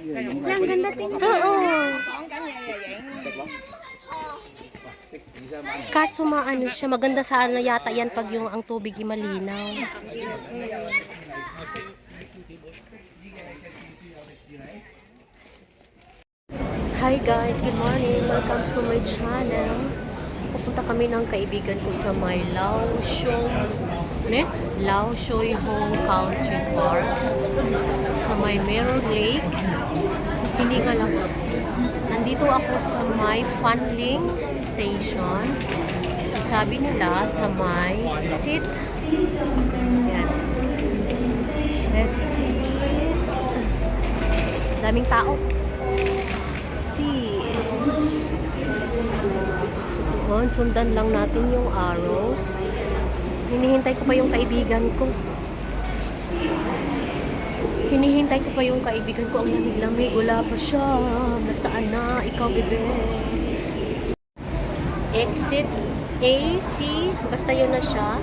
Ang ganda tingnan. Oo. Kaso maano siya, maganda sana yata yan pag yung ang tubig ay malinaw. Hi guys, good morning. Welcome to my channel. Pupunta kami ng kaibigan ko sa may Lao Shoy Home Country Park sa may Mirror Lake. Hindi nga lang. Nandito ako sa may Fanling Station. So sabi nila sa may exit. Yan. Exit. Daming tao. See. So, sundan lang natin yung arrow. Hinihintay ko pa yung kaibigan ko. Hinihintay ko pa yung kaibigan ko. Ang lamig-lamig. Wala pa siya. Nasaan na? Ikaw, bebe. Exit AC. Basta yun na siya.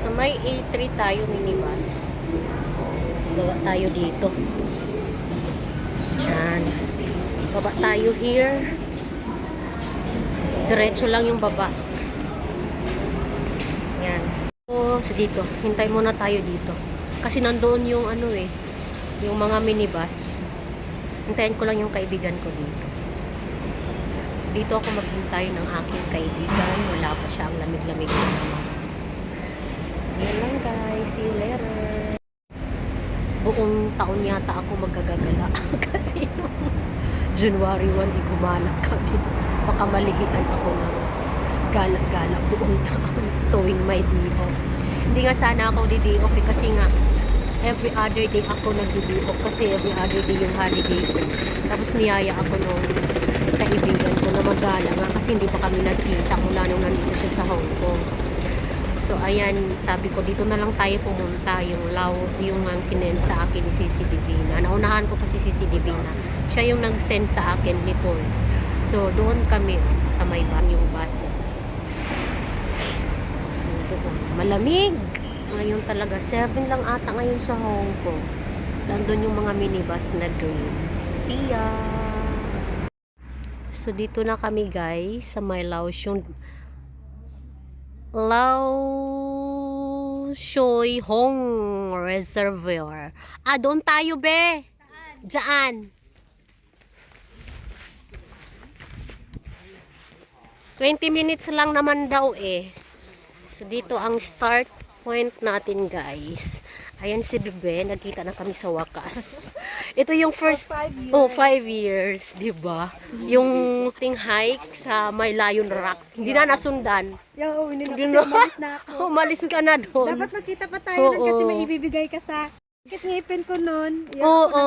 Sa may A3 tayo minibus. Baba tayo dito. Yan. Baba tayo here. Diretso lang yung baba. Yan. So dito, hintay muna tayo dito. Kasi nandoon yung ano yung mga minibus. Hintayin ko lang yung kaibigan ko dito. Dito ako maghintay ng aking kaibigan. Wala pa siya, ang lamig-lamig na naman. So yan lang guys. See you later. Buong taon yata ako magagagala. Kasi January 1, di gumala kami. Baka malihitan ako ng gala-gala buong taon tuwing may day off. Hindi nga sana ako di-day off kasi nga every other day ako nag-day off kasi every other day yung holiday ko. Tapos niyaya ako nung kaibigan ko na mag-gala nga kasi hindi pa kami nagkita mula nung nandito siya sa Hong Kong. So ayan, sabi ko dito na lang tayo pumunta yung ang sinend sa akin ni Sisi Divina. Naunahan ko pa si Sisi Divina. Siya yung nag-send sa akin nito. So doon kami sa may yung bus. Doon. Malamig. Ngayon talaga 7 lang ata ngayon sa Hong Kong. So andun yung mga minibus na green. So see ya. So dito na kami guys sa may Lao Shoy Hong Reservoir. Doon tayo be. Diyan. 20 minutes lang naman daw So dito ang start point natin guys. Ayan si Bebe, nagkita na kami sa wakas. Ito yung first 5 years, 'di ba? Yung ting hike sa may Lion Rock. Hindi na nasundan. Hindi na umalis na ako. Umalis ka na doon. Dapat magkita pa tayo nun kasi may ibibigay ka sa ngipin ko nun.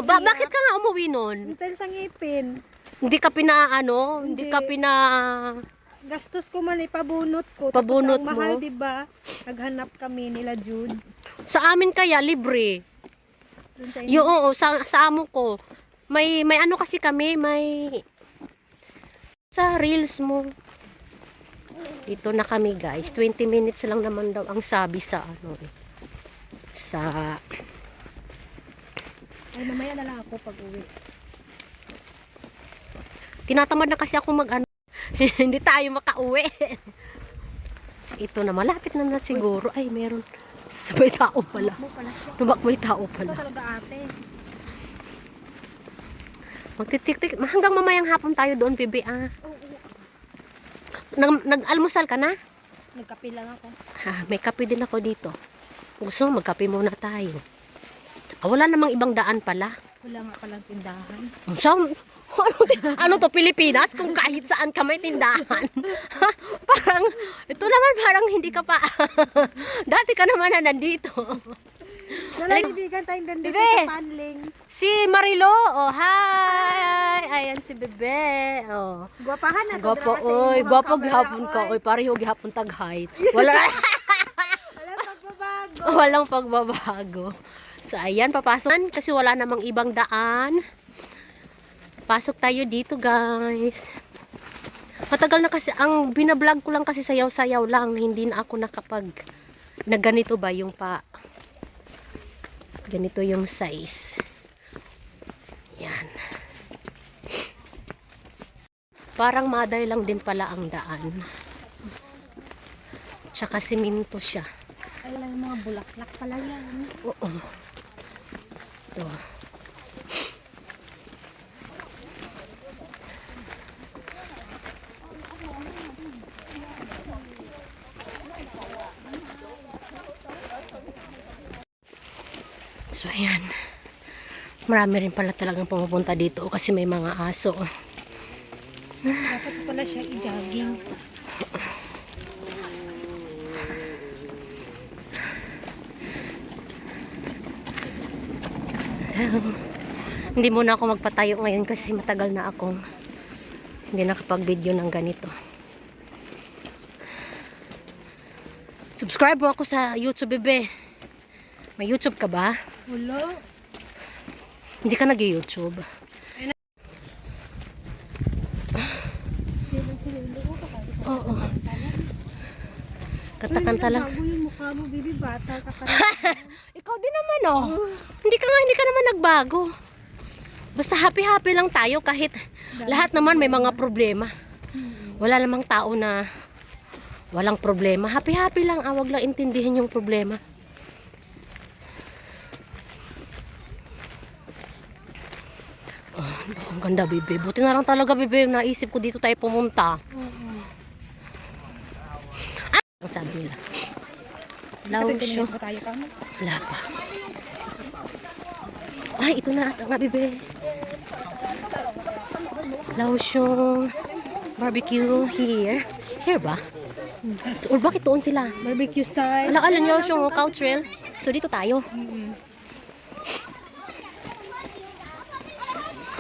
Bakit ka nga umuwi nun? Dahil sa ngipin. Hindi ka hindi ka Gastos ko man pabunot ko. Pabunot tapos ang mahal, diba? Naghanap kami nila Jude. Sa amin kaya libre. Sa amo ko. May ano kasi kami, may sa reels mo. Dito na kami guys. 20 minutes lang naman daw ang sabi sa sa Ay mamaya na lang ako pag-uwi. Tinatamad na kasi ako hindi tayo makauwi. Ito na, malapit na siguro. Ay, meron. May tao pala. May tao pala. Ito talaga ate. Magtitik-tik. Hanggang mamayang hapon tayo doon, Bibi. Nag-almusal ka na? Nagkape lang ako. May kape din ako dito. Gusto mo, magkape muna tayo. Wala namang ibang daan pala. Wala nga palang tindahan. Ano to, Pilipinas? Kung kahit saan ka may tindahan. Parang, ito naman parang hindi ka pa. Dati ka naman na nandito. Nalalibigan tayong nandito sa Fanling. Si Marilo, hi! Ayan si Bebe. Gwapahan na to. Gwapo, gwapo gihapon ka. Pareho gihapon tag-height. Walang pagbabago. Walang pagbabago. So, ayan, papasok. Kasi wala namang ibang daan. Pasok tayo dito, guys. Matagal na kasi, ang binablog ko lang kasi sayaw-sayaw lang. Hindi na ako ganito ba yung ganito yung size. Yan. Parang maday lang din pala ang daan. Tsaka siminto siya. Ay lang yung mga bulaklak pala yan. Oo. Ito. So, ayan. Marami rin pala talagang pumupunta dito kasi may mga aso. Dapat pala siya i-jogging. Hindi muna ako magpatayo ngayon kasi matagal na akong hindi nakapag-video ng ganito. Subscribe mo ako sa YouTube, bebe. May YouTube ka ba? Wala. Hindi ka nag-YouTube. Oo. Katakanta lang. Bago yung mukha mo, baby. Bata ka pa. Ikaw din naman, oh. Hindi ka naman nagbago. Basta happy-happy lang tayo kahit lahat naman may mga problema. Wala namang tao na walang problema. Happy-happy lang. Wag lang intindihin yung problema. Oh, ang ganda, bebe. Buti na lang talaga, bebe. Naisip ko dito tayo pumunta. Ang sabi nila. Lausyo. Wala pa. Ay, ito na ata nga, bebe. Lausyo. Barbecue here. Here ba? So, or bakit doon sila? Barbecue style. Ala nyo yung cow trail. So, dito tayo.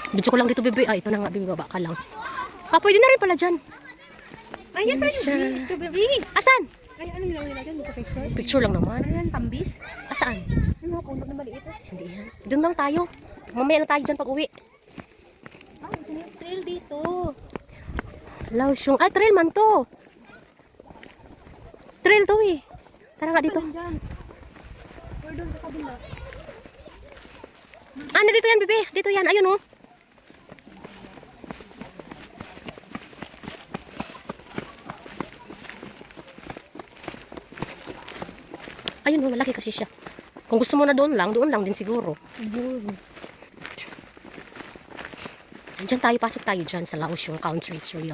Video ko lang dito, bebe. Ay, ito na nga, bebe. Baba ka lang. Pwede na rin pala dyan. Ayan pa yung strawberry. Asan? Ay, ano yung nila dyan sa picture? Picture lang naman. Ano yan, tambis? Asaan? Ano, punot na maliit. Hindi yan. Doon lang tayo. Mamaya na tayo dyan pag uwi. Ah, ito na yung trail dito. Lausyong. Ay, trail man to. Trail to eh. Tara nga dito. Dyan. Or doon sa kabila. Ah, dito yan, bebe. Dito yan. Ayun, oh. Ayun, oh. Malaki kasi siya. Kung gusto mo na doon lang din siguro. Siguro. Diyan tayo, pasok tayo dyan sa Lausyong Country Trail.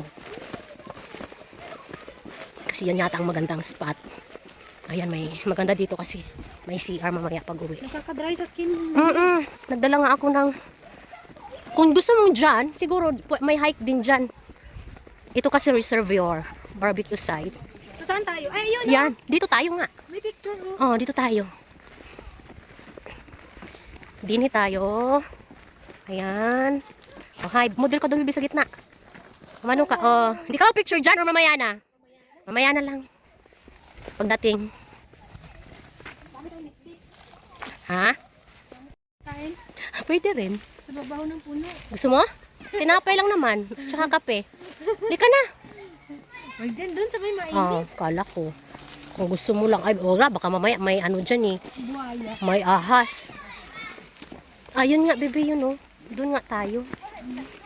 Kasi yan yata ang magandang spot. Ayan, may maganda dito kasi may CR mamaya pag uwi. Nakaka-dry sa skin. Nagdala nga ako ng... Kung gusto mong dyan, siguro may hike din dyan. Ito kasi reservoir, barbecue site. So, saan tayo? Ay, yun. Yan, dito tayo nga. May picture, oh. Oh, dito tayo. Dini tayo. Ayan. Oh, hi. Model ka doon, bibi sa gitna. Umano ka? Oh, hindi ka picture dyan or mamaya na? Mamaya na lang. Pagdating. Ha? Kain. Pwede rin. Sa babaw ng puno. Gusto mo? Tinapay lang naman. Tsaka kape. Di ka na. Ay, doon sa may mainit. Oh, kala ko. Kung gusto mo lang. Ay, wala. Baka mamaya may ano dyan eh. Buhaya. May ahas. Ayun nga, bebe, yun oh. Doon nga tayo.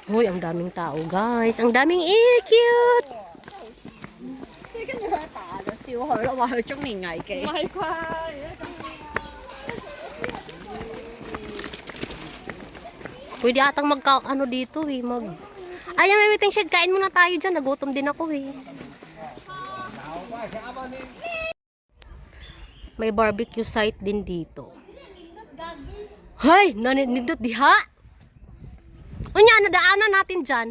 Hoy, ang daming tao, guys. Ang daming cute. 即係跟住佢打咗笑佢咯，話佢中年危機。唔係啩？ Pwede atang ano dito eh. Ayan, may waiting shed. Kain muna tayo dyan. Nagutom din ako eh. May barbecue site din dito. Hay! Naninindot diha! O nya, nadaanan natin dyan.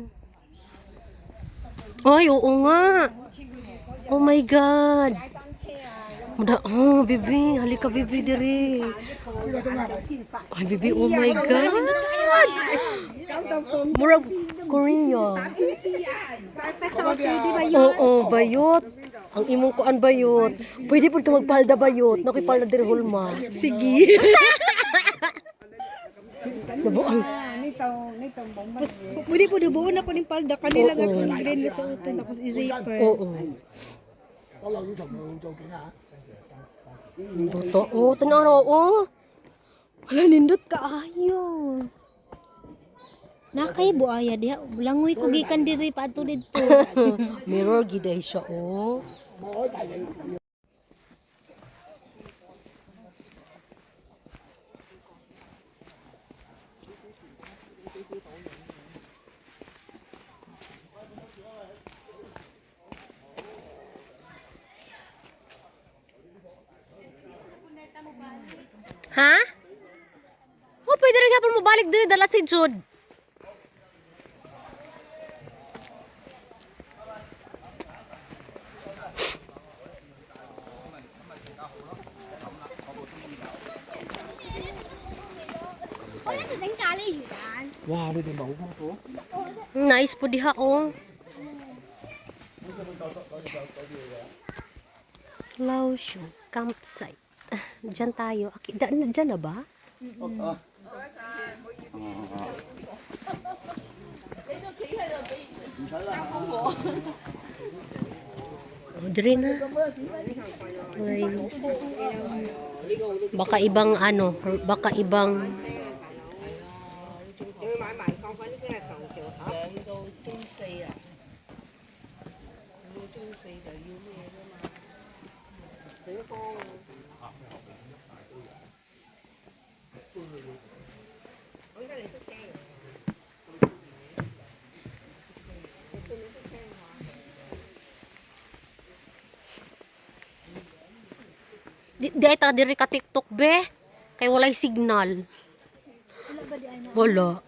Ay, oo nga. Oh my God. Oh, bibi. Halika, bibi, diri. Ay, bibi, oh my God. Murag Korea. Perfect sa hotel, di ba yun? Oo, bayot. Ang imong kuan bayot. Pwede po ka magpalda bayot. Nakipalda diri hulma. Sige. Nabuang. Pwede po nabuo na po ng palda. Kanila nga po ng green na sa utan. Ako si zipper. Oo. Buto. Oh, tanaro. Oh. Wala, nindot ka. Ayaw. Nakay buaya diha. Langoy ko gikan diri paadto didto. Mirror giday siya, oh. Ha? Oh, pwede rin hapon mo balik diri dala si Jude. Nice po diha, oh. Laosyo campsite. Diyan tayo. Diyan na ba? Oh, dire na. Nice. Baka ibang ano, baka ibang di ay ta diri ka TikTok be. Kay walay signal. Wala.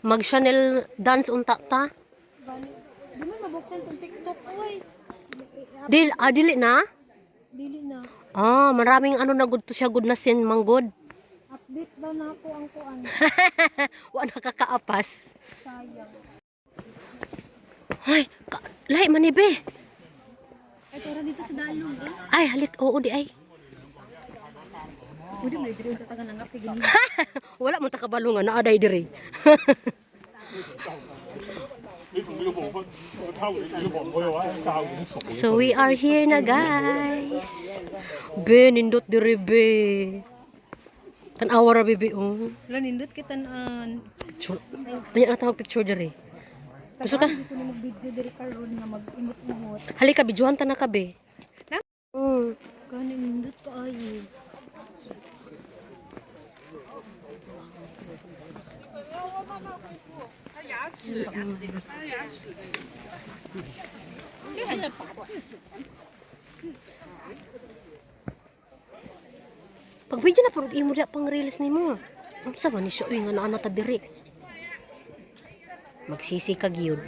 Mag Chanel dance unta ta. Di man mabuksan tong TikTok oy. Dili na? Dili na. Ah, maraming ano na good to siya good na sin manggod. Update ba na ako ang kuan? Wa nakakaapas. Sayang. Ay, lahi man ni be. Ay tara dito sa dalong eh. Ay, halit oo di ay. Pwede mo diri sa taga nangap kay gini. Wala man ta kabalungan na aday diri. So we are here na guys. Be nindot diri be. Tan-awa ra bibi oh. Wala nindot kitanan. Anya na tawag picture diri. Gusto ka? Hindi ko na mag-video diri karon nga mag-imot-imot. Halika bijuhan ta na ka be. Kanin nindot kaayo. Pag video na purod imo da pang reels nimo. Unsa man ni siya uy nga naa ta diri. Magsisi ka gyud.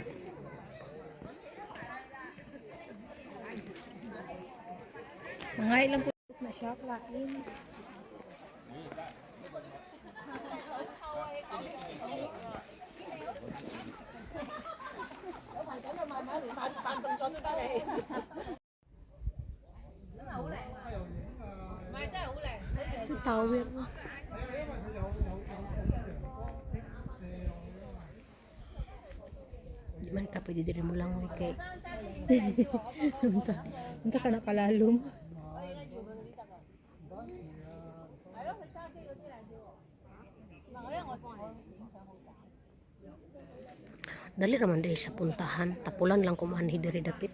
Mga ilang po na siya klain. Tower. Di man ka pwede diri mo lang uy kay. Unsa ka nakalalom? Dali raman dai siya puntahan. Tapulan lang kumanhi diri dapit.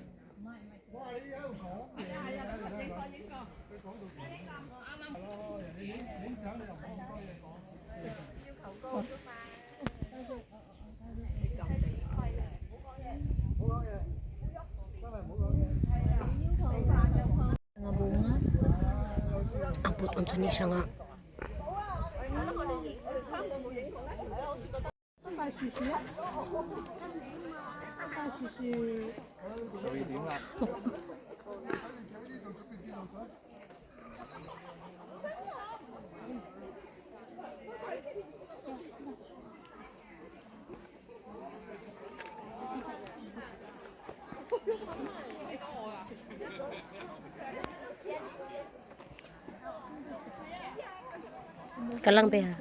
Nga bunga. Ambot unsa ni siya nga. Kalang be ha.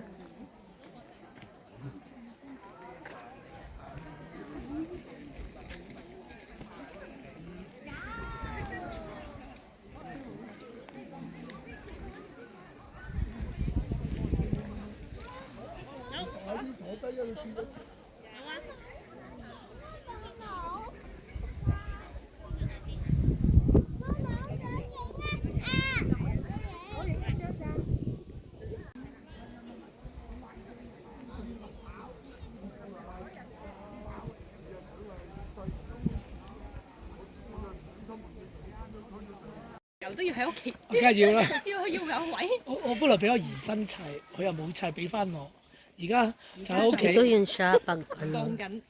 都要喺屋企，我梗係要啦。要有位。我本來俾我姨甥砌，佢又冇砌，俾翻我。而家就喺屋 Ito 企， yun siya pag 放緊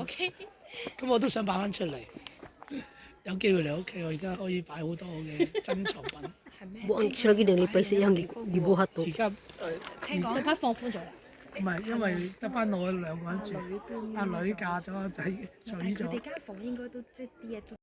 屋企。咁我都想擺翻出嚟。有機會嚟屋企，我而家可以擺好多我嘅珍藏品。 buong siya lagi nilipay sa iyang gibuhat to. 而家聽講對放寬咗啦。唔係因為得翻我兩個人住，阿女嫁咗，阿仔娶咗。間房應該都即係啲嘢都。